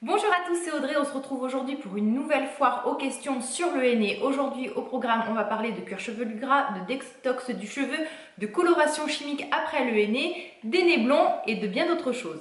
Bonjour à tous, c'est Audrey, on se retrouve aujourd'hui pour une nouvelle foire aux questions sur le henné. Aujourd'hui au programme, on va parler de cuir chevelu gras, de détox du cheveu, de coloration chimique après le henné, d'ainés blonds et de bien d'autres choses.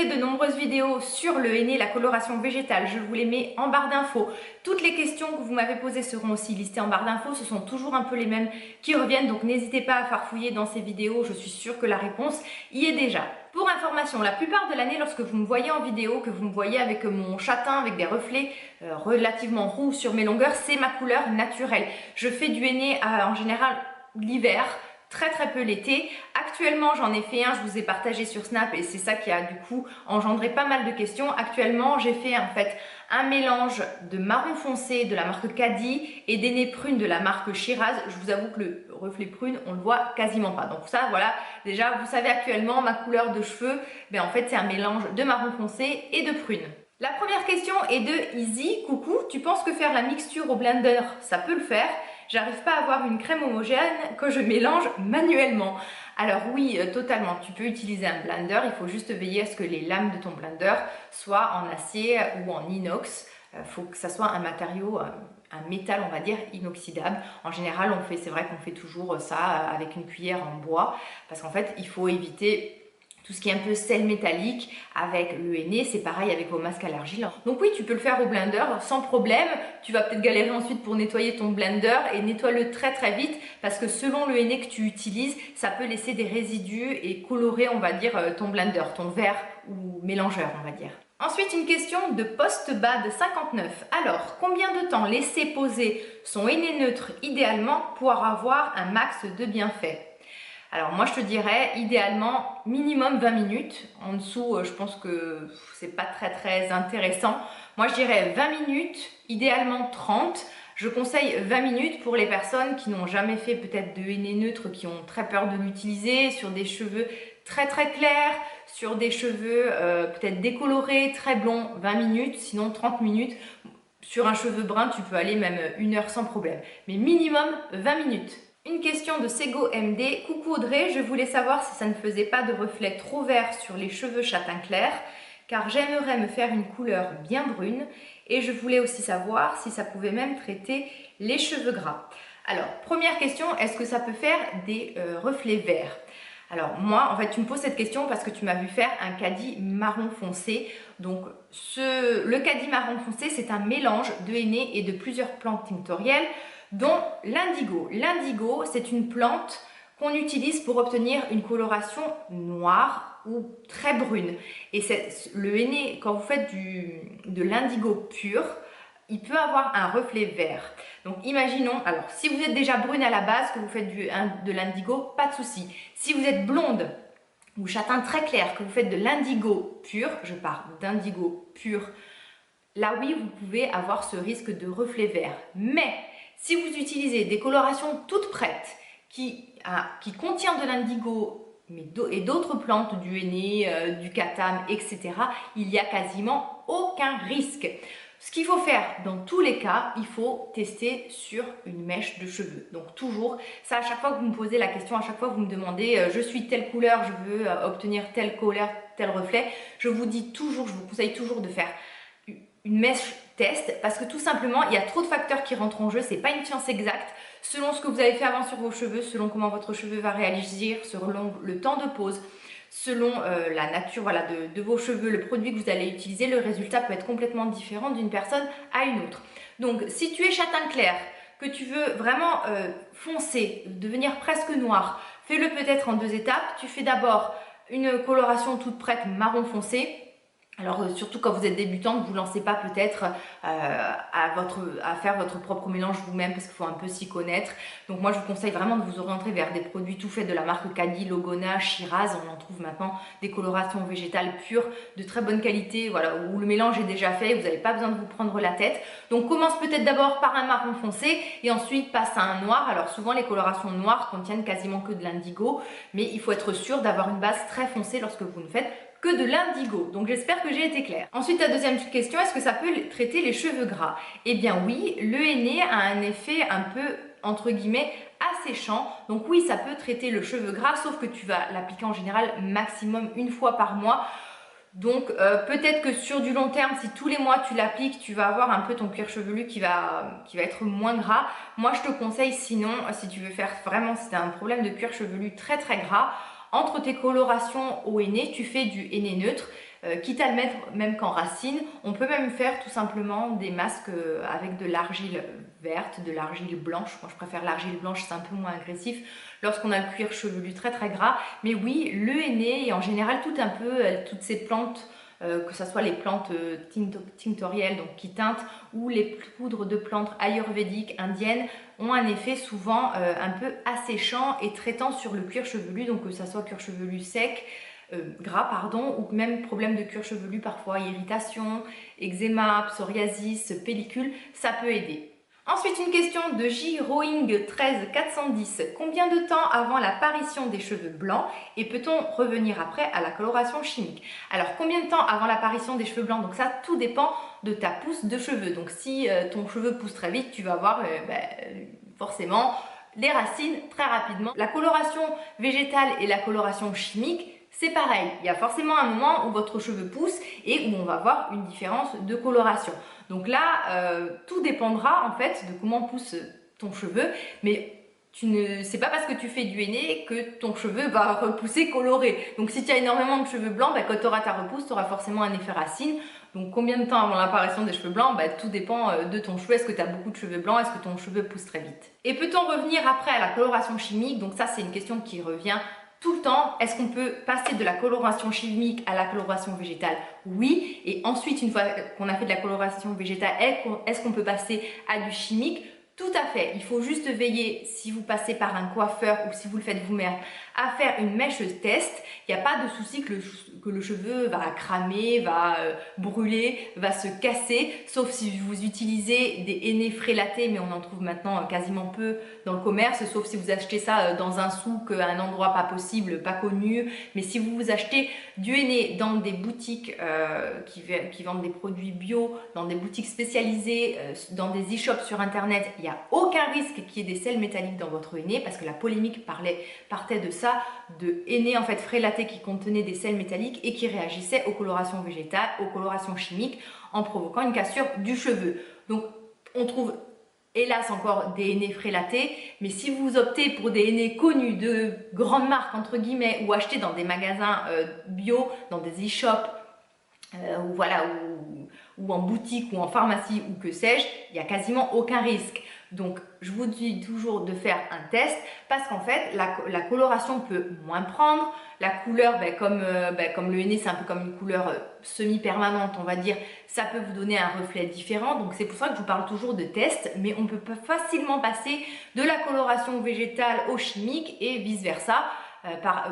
De nombreuses vidéos sur le henné, la coloration végétale, je vous les mets en barre d'infos. Toutes les questions que vous m'avez posées seront aussi listées en barre d'infos, ce sont toujours un peu les mêmes qui reviennent, donc n'hésitez pas à farfouiller dans ces vidéos, je suis sûre que la réponse y est déjà. Pour information, la plupart de l'année, lorsque vous me voyez en vidéo, que vous me voyez avec mon châtain, avec des reflets relativement roux sur mes longueurs, c'est ma couleur naturelle. Je fais du henné en général l'hiver, très peu l'été. Actuellement, j'en ai fait un, je vous ai partagé sur Snap et c'est ça qui a du coup engendré pas mal de questions. Actuellement, j'ai fait en fait un mélange de marron foncé de la marque Caddy et d'ainés prunes de la marque Shiraz. Je vous avoue que le reflet prune, on le voit quasiment pas. Donc ça, voilà, déjà, vous savez actuellement ma couleur de cheveux, en fait, c'est un mélange de marron foncé et de prune. La première question est de Easy. Coucou, tu penses que faire la mixture au blender, ça peut le faire? J'arrive pas à avoir une crème homogène que je mélange manuellement. Alors oui, totalement, tu peux utiliser un blender, il faut juste veiller à ce que les lames de ton blender soient en acier ou en inox. Il faut que ça soit un matériau, un métal on va dire inoxydable. En général, c'est vrai qu'on fait toujours ça avec une cuillère en bois parce qu'en fait, il faut éviter tout ce qui est un peu sel métallique avec le henné, c'est pareil avec vos masques à l'argile. Donc oui, tu peux le faire au blender sans problème. Tu vas peut-être galérer ensuite pour nettoyer ton blender et nettoie-le très vite parce que selon le henné que tu utilises, ça peut laisser des résidus et colorer, on va dire, ton blender, ton verre ou mélangeur, on va dire. Ensuite, une question de Postbad 59. Alors, combien de temps laisser poser son henné neutre idéalement pour avoir un max de bienfaits? Alors moi je te dirais idéalement minimum 20 minutes. En dessous je pense que c'est pas très intéressant. Moi je dirais 20 minutes, idéalement 30. Je conseille 20 minutes pour les personnes qui n'ont jamais fait peut-être de henné neutre, qui ont très peur de l'utiliser, sur des cheveux très clairs, sur des cheveux peut-être décolorés, très blonds, 20 minutes, sinon 30 minutes. Sur un cheveu brun, tu peux aller même 1 heure sans problème. Mais minimum 20 minutes. Une question de Sego MD. Coucou Audrey, je voulais savoir si ça ne faisait pas de reflet trop vert sur les cheveux châtain clair, car j'aimerais me faire une couleur bien brune et je voulais aussi savoir si ça pouvait même traiter les cheveux gras. Alors, première question, est-ce que ça peut faire des reflets verts? Alors moi, en fait, tu me poses cette question parce que tu m'as vu faire un Caddy marron foncé. Donc le Caddy marron foncé, c'est un mélange de henné et de plusieurs plantes tinctorielles, dont l'indigo. L'indigo, c'est une plante qu'on utilise pour obtenir une coloration noire ou très brune. Et le henné, quand vous faites de l'indigo pur, il peut avoir un reflet vert. Donc imaginons, alors si vous êtes déjà brune à la base, que vous faites de l'indigo, pas de souci. Si vous êtes blonde ou châtain très clair, que vous faites de l'indigo pur, je parle d'indigo pur, là oui, vous pouvez avoir ce risque de reflet vert. Mais si vous utilisez des colorations toutes prêtes qui contiennent de l'indigo et d'autres plantes, du henné, du katam, etc., il n'y a quasiment aucun risque. Ce qu'il faut faire dans tous les cas, il faut tester sur une mèche de cheveux. Donc toujours, ça à chaque fois que vous me posez la question, à chaque fois que vous me demandez je suis telle couleur, je veux obtenir telle couleur, tel reflet, je vous conseille toujours de faire une mèche test parce que tout simplement, il y a trop de facteurs qui rentrent en jeu, c'est pas une science exacte. Selon ce que vous avez fait avant sur vos cheveux, selon comment votre cheveu va réagir, selon le temps de pose, selon la nature de vos cheveux, le produit que vous allez utiliser, le résultat peut être complètement différent d'une personne à une autre. Donc si tu es châtain clair, que tu veux vraiment foncer, devenir presque noir, fais-le peut-être en 2 étapes. Tu fais d'abord une coloration toute prête marron foncé. Alors surtout quand vous êtes débutante, vous ne lancez pas peut-être à faire votre propre mélange vous-même parce qu'il faut un peu s'y connaître. Donc moi je vous conseille vraiment de vous orienter vers des produits tout faits de la marque Caddy, Logona, Shiraz. On en trouve maintenant des colorations végétales pures de très bonne qualité, voilà, où le mélange est déjà fait, vous n'avez pas besoin de vous prendre la tête. Donc commence peut-être d'abord par un marron foncé et ensuite passe à un noir. Alors souvent les colorations noires contiennent quasiment que de l'indigo, mais il faut être sûr d'avoir une base très foncée lorsque vous ne faites que de l'indigo. Donc j'espère que j'ai été claire. Ensuite, la deuxième question, est-ce que ça peut traiter les cheveux gras? Eh bien oui, le henné a un effet un peu, entre guillemets, asséchant. Donc oui, ça peut traiter le cheveu gras, sauf que tu vas l'appliquer en général maximum une fois par mois. Donc peut-être que sur du long terme, si tous les mois tu l'appliques, tu vas avoir un peu ton cuir chevelu qui va être moins gras. Moi je te conseille sinon, si tu veux faire vraiment, si tu as un problème de cuir chevelu très très gras, entre tes colorations au henné, tu fais du henné neutre. Quitte à le mettre même qu'en racine, on peut même faire tout simplement des masques avec de l'argile verte, de l'argile blanche. Moi je préfère l'argile blanche, c'est un peu moins agressif lorsqu'on a le cuir chevelu très très gras. Mais oui, le henné et en général toutes ces plantes, que ce soit les plantes tinctorielles, donc qui teintent, ou les poudres de plantes ayurvédiques indiennes, ont un effet souvent un peu asséchant et traitant sur le cuir chevelu, donc que ce soit cuir chevelu sec, gras pardon, ou même problème de cuir chevelu, parfois irritation, eczéma, psoriasis, pellicule, ça peut aider. Ensuite, une question de J-Rowing13410. Combien de temps avant l'apparition des cheveux blancs et peut-on revenir après à la coloration chimique? Alors, combien de temps avant l'apparition des cheveux blancs? Donc ça, tout dépend de ta pousse de cheveux. Donc si ton cheveu pousse très vite, tu vas avoir forcément les racines très rapidement. La coloration végétale et la coloration chimique, c'est pareil, il y a forcément un moment où votre cheveu pousse et où on va voir une différence de coloration. Donc là, tout dépendra en fait de comment pousse ton cheveu, mais c'est pas parce que tu fais du henné que ton cheveu va repousser coloré. Donc si tu as énormément de cheveux blancs, quand tu auras ta repousse, tu auras forcément un effet racine. Donc combien de temps avant l'apparition des cheveux blancs? Tout dépend de ton cheveu. Est-ce que tu as beaucoup de cheveux blancs? Est-ce que ton cheveu pousse très vite? Et peut-on revenir après à la coloration chimique? Donc ça, c'est une question qui revient tout le temps. Est-ce qu'on peut passer de la coloration chimique à la coloration végétale? Oui. Et ensuite, une fois qu'on a fait de la coloration végétale, est-ce qu'on peut passer à du chimique? Tout à fait. Il faut juste veiller, si vous passez par un coiffeur ou si vous le faites vous-même, à faire une mèche test. Il n'y a pas de souci que le cheveu va cramer, va brûler, va se casser, sauf si vous utilisez des henné frélatés, mais on en trouve maintenant quasiment peu dans le commerce, sauf si vous achetez ça dans un souk, à un endroit pas possible, pas connu. Mais si vous achetez du henné dans des boutiques qui vendent des produits bio, dans des boutiques spécialisées, dans des e-shops sur internet, il n'y a aucun risque qu'il y ait des sels métalliques dans votre henné, parce que la polémique partait de ça, de henné en fait frélaté qui contenait des sels métalliques et qui réagissait aux colorations végétales, aux colorations chimiques, en provoquant une cassure du cheveu. Donc on trouve hélas encore des henné frélatés, mais si vous optez pour des henné connus de grandes marques entre guillemets, ou achetés dans des magasins bio, dans des e-shops, ou voilà, ou en boutique ou en pharmacie ou que sais-je, il n'y a quasiment aucun risque. Donc je vous dis toujours de faire un test, parce qu'en fait la coloration peut moins prendre, la couleur comme le henné c'est un peu comme une couleur semi-permanente on va dire, ça peut vous donner un reflet différent. Donc c'est pour ça que je vous parle toujours de test, mais on peut facilement passer de la coloration végétale au chimique et vice versa.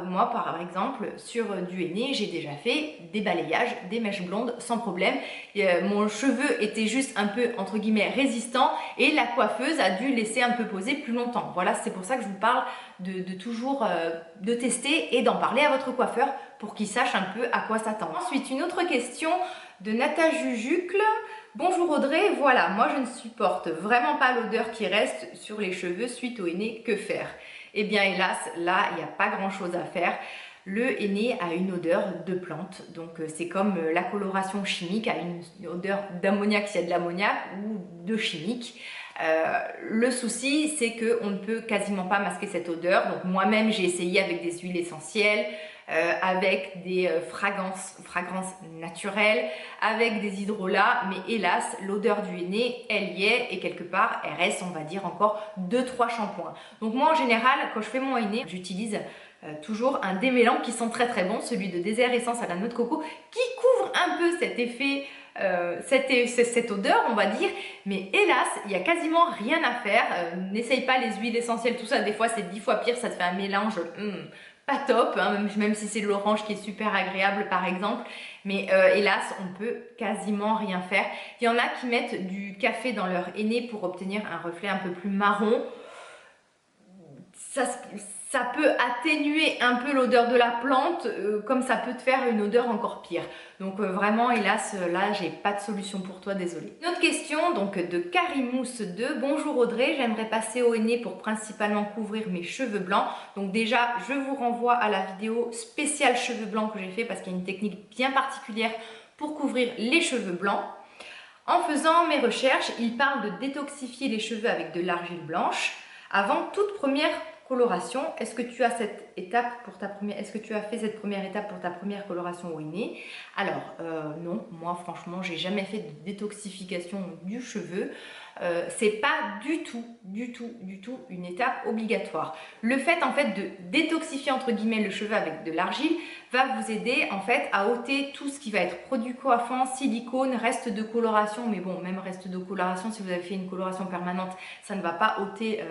Moi par exemple sur du henné j'ai déjà fait des balayages, des mèches blondes sans problème. Mon cheveu était juste un peu entre guillemets résistant et la coiffeuse a dû laisser un peu poser plus longtemps. Voilà, c'est pour ça que je vous parle de toujours de tester et d'en parler à votre coiffeur pour qu'il sache un peu à quoi s'attendre. Ensuite, une autre question de Nata Jujucle. Bonjour Audrey, voilà, moi je ne supporte vraiment pas l'odeur qui reste sur les cheveux suite au henné, que faire? Eh bien hélas, là il n'y a pas grand chose à faire. Le henné a une odeur de plante, donc c'est comme la coloration chimique a une odeur d'ammoniac s'il y a de l'ammoniac ou de chimique. Le souci c'est qu'on ne peut quasiment pas masquer cette odeur. Donc moi-même j'ai essayé avec des huiles essentielles, avec des fragrances naturelles, avec des hydrolats, mais hélas l'odeur du henné elle y est et quelque part elle reste on va dire encore 2-3 shampoings. Donc moi en général quand je fais mon henné j'utilise toujours un démêlant qui sent très très bon, celui de Désert Essence à la noix de coco, qui couvre un peu cet effet, cette odeur on va dire, mais hélas il n'y a quasiment rien à faire. N'essaye pas les huiles essentielles, tout ça, des fois c'est 10 fois pire, ça te fait un mélange pas top, hein, même si c'est de l'orange qui est super agréable par exemple, mais hélas on peut quasiment rien faire. Il y en a qui mettent du café dans leur henné pour obtenir un reflet un peu plus marron. ça peut atténuer un peu l'odeur de la plante, comme ça peut te faire une odeur encore pire. Donc vraiment, hélas, là, j'ai pas de solution pour toi, désolée. Une autre question, donc de Karimous2. Bonjour Audrey, j'aimerais passer au henné pour principalement couvrir mes cheveux blancs. Donc déjà, je vous renvoie à la vidéo spéciale cheveux blancs que j'ai fait parce qu'il y a une technique bien particulière pour couvrir les cheveux blancs. En faisant mes recherches, il parle de détoxifier les cheveux avec de l'argile blanche avant toute première coloration. Est-ce que tu as cette étape pour ta première, est-ce que tu as fait cette première étape pour ta première coloration au henné? Alors non, moi franchement, j'ai jamais fait de détoxification du cheveu. C'est pas du tout une étape obligatoire. Le fait en fait de détoxifier entre guillemets le cheveu avec de l'argile va vous aider en fait à ôter tout ce qui va être produit coiffant, silicone, reste de coloration. Mais bon, même reste de coloration, si vous avez fait une coloration permanente, ça ne va pas ôter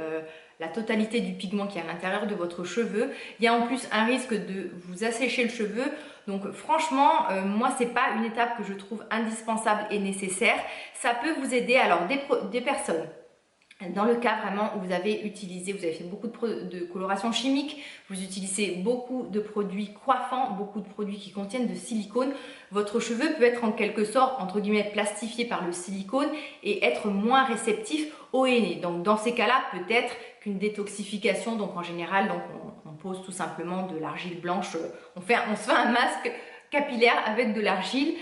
la totalité du pigment qui est à l'intérieur de votre cheveu. Il y a en plus un risque de vous assécher le cheveu. Donc franchement, moi, c'est pas une étape que je trouve indispensable et nécessaire. Ça peut vous aider. Alors, des personnes, dans le cas vraiment où vous avez utilisé, vous avez fait beaucoup de coloration chimique, vous utilisez beaucoup de produits coiffants, beaucoup de produits qui contiennent de silicone, votre cheveu peut être en quelque sorte, entre guillemets, plastifié par le silicone et être moins réceptif au henné. Donc dans ces cas-là, peut-être qu'une détoxification, donc en général, donc on pose tout simplement de l'argile blanche, on se fait un masque capillaire avec de l'argile,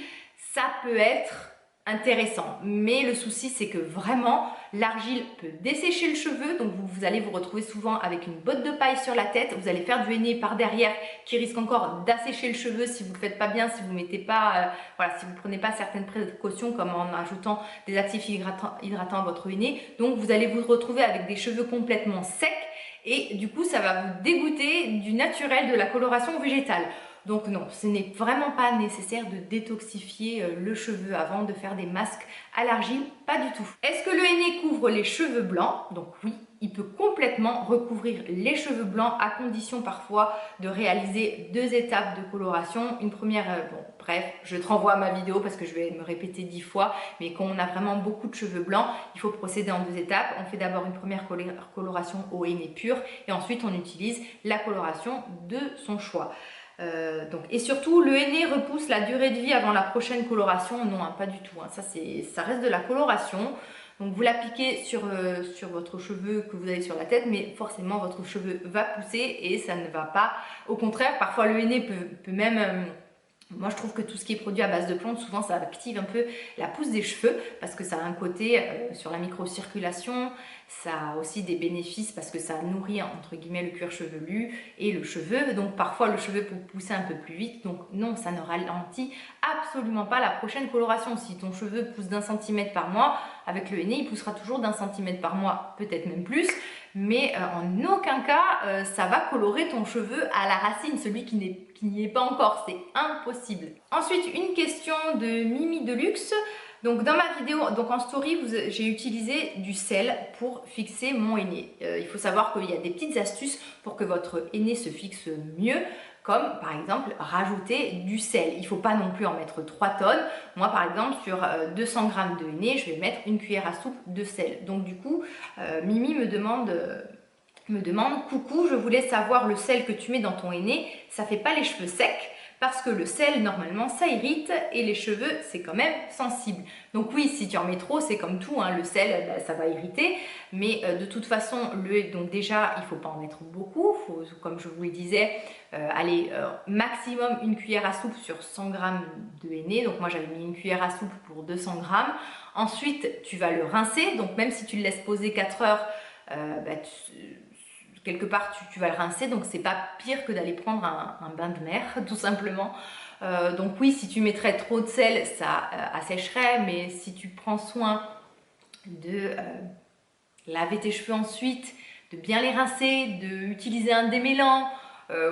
ça peut être intéressant. Mais le souci, c'est que vraiment, l'argile peut dessécher le cheveu, donc vous allez vous retrouver souvent avec une botte de paille sur la tête, vous allez faire du henné par derrière qui risque encore d'assécher le cheveu si vous ne le faites pas bien, si vous mettez pas, voilà, si vous ne prenez pas certaines précautions comme en ajoutant des actifs hydratants à votre henné. Donc vous allez vous retrouver avec des cheveux complètement secs et du coup ça va vous dégoûter du naturel de la coloration végétale. Donc non, ce n'est vraiment pas nécessaire de détoxifier le cheveu avant de faire des masques à l'argile, pas du tout. Est-ce que le henné couvre les cheveux blancs? Donc oui, il peut complètement recouvrir les cheveux blancs à condition parfois de réaliser 2 étapes de coloration. Une première, bon bref, je te renvoie à ma vidéo parce que je vais me répéter 10 fois, mais quand on a vraiment beaucoup de cheveux blancs, il faut procéder en 2 étapes. On fait d'abord une première coloration au henné pur et ensuite on utilise la coloration de son choix. Et surtout, le henné repousse la durée de vie avant la prochaine coloration. Non, hein, pas du tout. Hein. Ça reste de la coloration. Donc vous l'appliquez sur votre cheveu que vous avez sur la tête, mais forcément votre cheveu va pousser et ça ne va pas. Au contraire, parfois le henné peut même... moi, je trouve que tout ce qui est produit à base de plantes, souvent, ça active un peu la pousse des cheveux parce que ça a un côté sur la microcirculation. Ça a aussi des bénéfices parce que ça nourrit, entre guillemets, le cuir chevelu et le cheveu. Donc, parfois, le cheveu peut pousser un peu plus vite. Donc, non, ça ne ralentit absolument pas la prochaine coloration. Si ton cheveu pousse d'1 centimètre par mois, avec le henné, il poussera toujours d'1 centimètre par mois, peut-être même plus. Mais en aucun cas, ça va colorer ton cheveu à la racine, celui qui n'y est pas encore, c'est impossible. Ensuite, une question de Mimi Deluxe. Donc dans ma vidéo, donc en story, j'ai utilisé du sel pour fixer mon henné. Il faut savoir qu'il y a des petites astuces pour que votre henné se fixe mieux, comme par exemple rajouter du sel. Il ne faut pas non plus en mettre 3 tonnes. Moi par exemple sur 200 g de henné, je vais mettre une cuillère à soupe de sel. Donc du coup, Mimi me demande coucou, je voulais savoir le sel que tu mets dans ton henné, ça fait pas les cheveux secs? Parce que le sel, normalement, ça irrite et les cheveux, c'est quand même sensible. Donc oui, si tu en mets trop, c'est comme tout, hein, le sel, ça va irriter. Mais de toute façon, donc déjà, il ne faut pas en mettre beaucoup. Faut, comme je vous le disais, aller maximum une cuillère à soupe sur 100 g de henné. Donc moi, j'avais mis une cuillère à soupe pour 200 g. Ensuite, tu vas le rincer. Donc même si tu le laisses poser 4 heures, quelque part tu vas le rincer, donc c'est pas pire que d'aller prendre un bain de mer tout simplement. Donc oui, si tu mettrais trop de sel, ça assècherait, mais si tu prends soin de laver tes cheveux ensuite, de bien les rincer, d'utiliser un démêlant,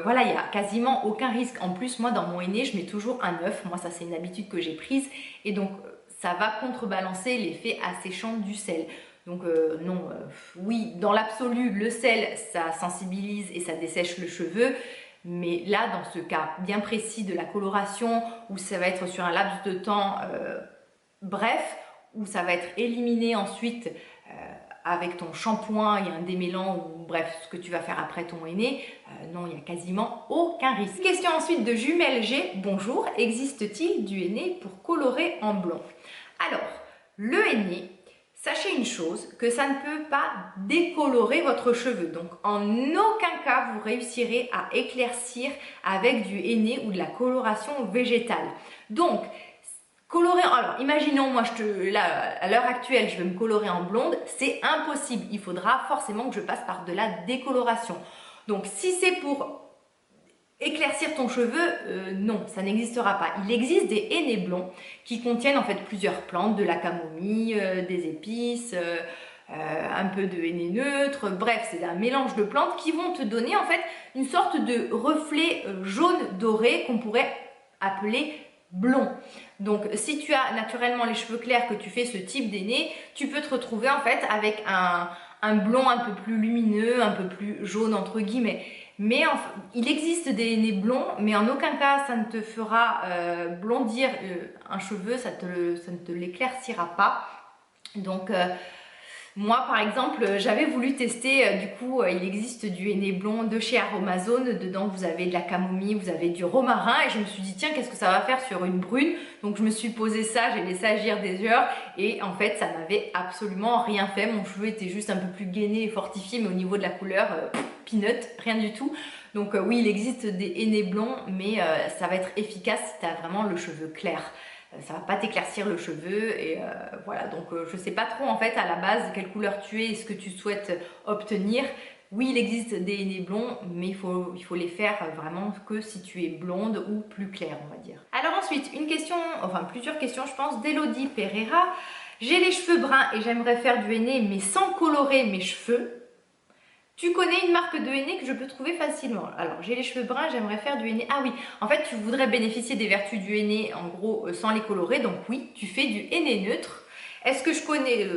voilà, il n'y a quasiment aucun risque. En plus, moi dans mon henné, je mets toujours un œuf, moi ça c'est une habitude que j'ai prise, et donc ça va contrebalancer l'effet asséchant du sel. Donc non, oui, dans l'absolu, le sel, ça sensibilise et ça dessèche le cheveu. Mais là, dans ce cas bien précis de la coloration, où ça va être sur un laps de temps bref, où ça va être éliminé ensuite avec ton shampoing et un démêlant ou bref ce que tu vas faire après ton henné, non, il n'y a quasiment aucun risque. Question ensuite de Jumelle G. Bonjour, existe-t-il du henné pour colorer en blond? Alors, le henné, sachez une chose, que ça ne peut pas décolorer votre cheveu. Donc, en aucun cas, vous réussirez à éclaircir avec du henné ou de la coloration végétale. Donc, colorer, alors imaginons, moi, là, à l'heure actuelle, je vais me colorer en blonde, c'est impossible. Il faudra forcément que je passe par de la décoloration. Donc, si c'est pour éclaircir ton cheveu, non, ça n'existera pas. Il existe des hennés blonds qui contiennent en fait plusieurs plantes, de la camomille, des épices, un peu de henné neutre, bref, c'est un mélange de plantes qui vont te donner en fait une sorte de reflet jaune doré qu'on pourrait appeler blond. Donc si tu as naturellement les cheveux clairs, que tu fais ce type d'henné, tu peux te retrouver en fait avec un blond un peu plus lumineux, un peu plus jaune entre guillemets. Mais il existe des hennés blonds, mais en aucun cas ça ne te fera blondir un cheveu, ça ne te l'éclaircira pas. Donc moi par exemple j'avais voulu tester, du coup il existe du henné blond de chez Aromazone, dedans vous avez de la camomille, vous avez du romarin et je me suis dit tiens qu'est-ce que ça va faire sur une brune, donc je me suis posé ça, j'ai laissé agir des heures et en fait ça n'avait absolument rien fait, mon cheveu était juste un peu plus gainé et fortifié mais au niveau de la couleur peanut, rien du tout. Donc oui il existe des hennés blonds mais ça va être efficace si tu as vraiment le cheveu clair. Ça va pas t'éclaircir le cheveu et voilà, donc je sais pas trop en fait à la base quelle couleur tu es et ce que tu souhaites obtenir. Oui, il existe des hennés blonds, mais il faut les faire vraiment que si tu es blonde ou plus claire, on va dire. Alors ensuite, une question, enfin plusieurs questions je pense, d'Elodie Pereira. J'ai les cheveux bruns et j'aimerais faire du henné mais sans colorer mes cheveux. Tu connais une marque de henné que je peux trouver facilement? Alors, j'ai les cheveux bruns, j'aimerais faire du henné. Ah oui, en fait, tu voudrais bénéficier des vertus du henné, en gros, sans les colorer. Donc oui, tu fais du henné neutre. Est-ce que je connais...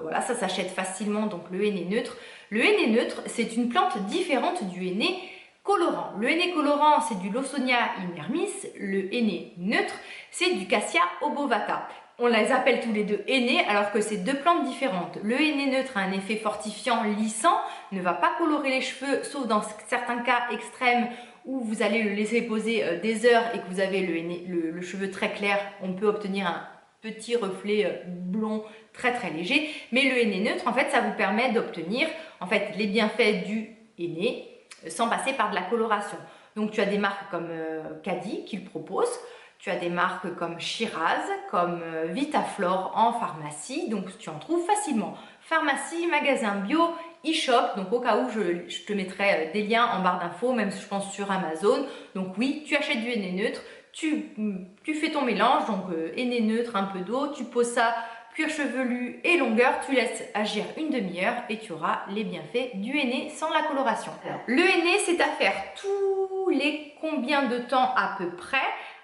voilà, ça s'achète facilement, donc le henné neutre. Le henné neutre, c'est une plante différente du henné colorant. Le henné colorant, c'est du Lawsonia inermis. Le henné neutre, c'est du Cassia obovata. On les appelle tous les deux hennés alors que c'est deux plantes différentes. Le henné neutre a un effet fortifiant, lissant, ne va pas colorer les cheveux, sauf dans certains cas extrêmes où vous allez le laisser poser des heures et que vous avez le cheveu très clair. On peut obtenir un petit reflet blond très très léger. Mais le henné neutre, en fait, ça vous permet d'obtenir en fait les bienfaits du henné sans passer par de la coloration. Donc tu as des marques comme Caddy qui le proposent. Tu as des marques comme Shiraz, comme Vitaflore en pharmacie, donc tu en trouves facilement. Pharmacie, magasin bio, e-shop, donc au cas où je te mettrai des liens en barre d'infos, même je pense sur Amazon. Donc oui, tu achètes du henné neutre, tu fais ton mélange, donc henné neutre, un peu d'eau, tu poses ça cuir chevelu et longueur, tu laisses agir une demi-heure et tu auras les bienfaits du henné sans la coloration. Alors, le henné, c'est à faire tous les combien de temps à peu près?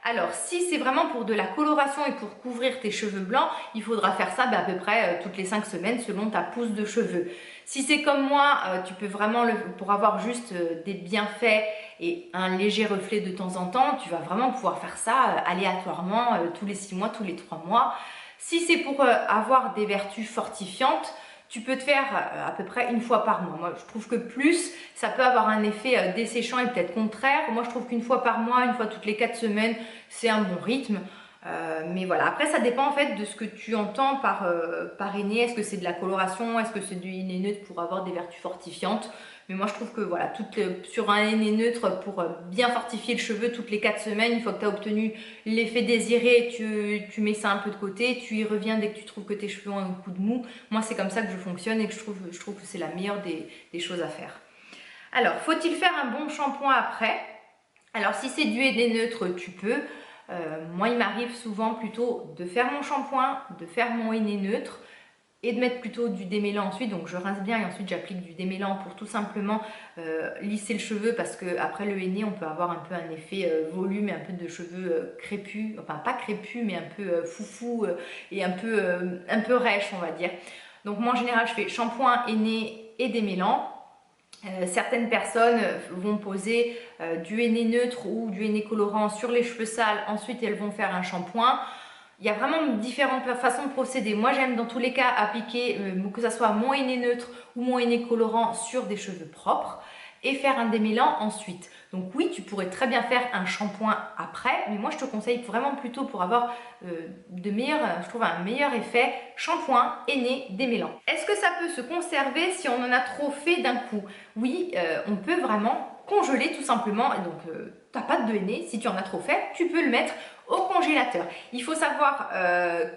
Alors, si c'est vraiment pour de la coloration et pour couvrir tes cheveux blancs, il faudra faire ça à peu près toutes les 5 semaines selon ta pousse de cheveux. Si c'est comme moi, tu peux vraiment, pour avoir juste des bienfaits et un léger reflet de temps en temps, tu vas vraiment pouvoir faire ça aléatoirement tous les 6 mois, tous les 3 mois. Si c'est pour avoir des vertus fortifiantes, tu peux te faire à peu près une fois par mois. Moi, je trouve que plus, ça peut avoir un effet desséchant et peut-être contraire. Moi, je trouve qu'une fois par mois, une fois toutes les 4 semaines, c'est un bon rythme. Mais voilà, après, ça dépend en fait de ce que tu entends par henné. Est-ce que c'est de la coloration? Est-ce que c'est du henné neutre pour avoir des vertus fortifiantes? Mais moi, je trouve que voilà, sur un henné neutre, pour bien fortifier le cheveu toutes les 4 semaines, une fois que tu as obtenu l'effet désiré, tu mets ça un peu de côté, tu y reviens dès que tu trouves que tes cheveux ont un coup de mou. Moi, c'est comme ça que je fonctionne et que je trouve que c'est la meilleure des choses à faire. Alors, faut-il faire un bon shampoing après? Alors, si c'est du henné neutre, tu peux. Moi, il m'arrive souvent plutôt de faire mon shampoing, de faire mon henné neutre, et de mettre plutôt du démêlant ensuite. Donc je rince bien et ensuite j'applique du démêlant pour tout simplement lisser le cheveu, parce que après le henné on peut avoir un peu un effet volume et un peu de cheveux crépus, enfin pas crépus mais un peu foufou et un peu rêche on va dire. Donc moi en général je fais shampoing, henné et démêlant. Certaines personnes vont poser du henné neutre ou du henné colorant sur les cheveux sales, ensuite elles vont faire un shampoing. Il y a vraiment différentes façons de procéder. Moi, j'aime dans tous les cas appliquer, que ce soit mon henné neutre ou mon henné colorant sur des cheveux propres et faire un démêlant ensuite. Donc oui, tu pourrais très bien faire un shampoing après, mais moi je te conseille vraiment plutôt pour avoir je trouve un meilleur effet, shampoing, henné, démêlant. Est-ce que ça peut se conserver si on en a trop fait d'un coup? Oui, on peut vraiment congeler tout simplement. Et donc ta pâte de henné, si tu en as trop fait, tu peux le mettre au congélateur. Il faut savoir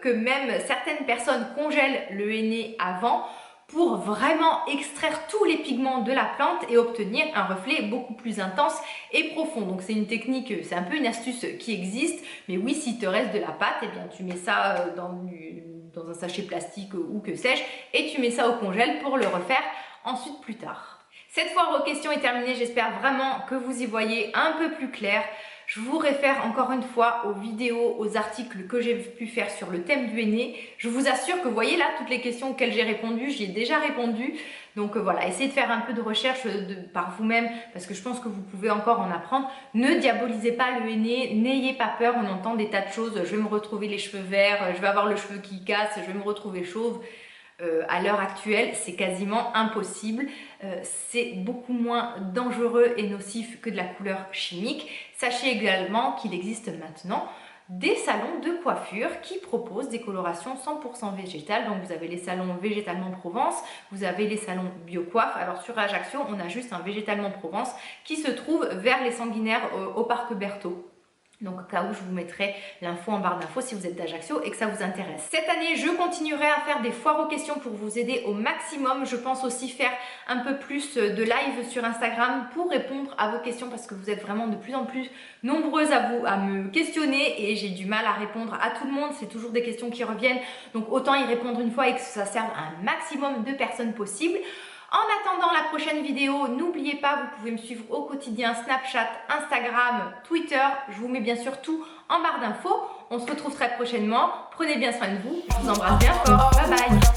que même certaines personnes congèlent le henné avant pour vraiment extraire tous les pigments de la plante et obtenir un reflet beaucoup plus intense et profond. Donc c'est une technique, c'est un peu une astuce qui existe, mais oui, s'il te reste de la pâte, eh bien tu mets ça dans un sachet plastique ou que sais-je, et tu mets ça au congèle pour le refaire ensuite plus tard. Cette foire aux questions est terminée, j'espère vraiment que vous y voyez un peu plus clair. Je vous réfère encore une fois aux vidéos, aux articles que j'ai pu faire sur le thème du henné. Je vous assure que vous voyez là toutes les questions auxquelles j'ai répondu, j'y ai déjà répondu. Donc voilà, essayez de faire un peu de recherche par vous-même parce que je pense que vous pouvez encore en apprendre. Ne diabolisez pas le henné, n'ayez pas peur, on entend des tas de choses. Je vais me retrouver les cheveux verts, je vais avoir le cheveu qui casse, je vais me retrouver chauve. À l'heure actuelle, c'est quasiment impossible. C'est beaucoup moins dangereux et nocif que de la couleur chimique. Sachez également qu'il existe maintenant des salons de coiffure qui proposent des colorations 100% végétales. Donc vous avez les salons Végétalement Provence, vous avez les salons Biocoiffe. Alors sur Ajaccio, on a juste un Végétalement Provence qui se trouve vers les Sanguinaires au parc Berthaud. Donc au cas où, je vous mettrai l'info en barre d'infos si vous êtes d'Ajaccio et que ça vous intéresse. Cette année, je continuerai à faire des foires aux questions pour vous aider au maximum. Je pense aussi faire un peu plus de live sur Instagram pour répondre à vos questions parce que vous êtes vraiment de plus en plus nombreuses à me questionner et j'ai du mal à répondre à tout le monde. C'est toujours des questions qui reviennent. Donc autant y répondre une fois et que ça serve à un maximum de personnes possible. En attendant la prochaine vidéo, n'oubliez pas, vous pouvez me suivre au quotidien Snapchat, Instagram, Twitter. Je vous mets bien sûr tout en barre d'infos. On se retrouve très prochainement. Prenez bien soin de vous. Je vous embrasse bien fort. Bye bye.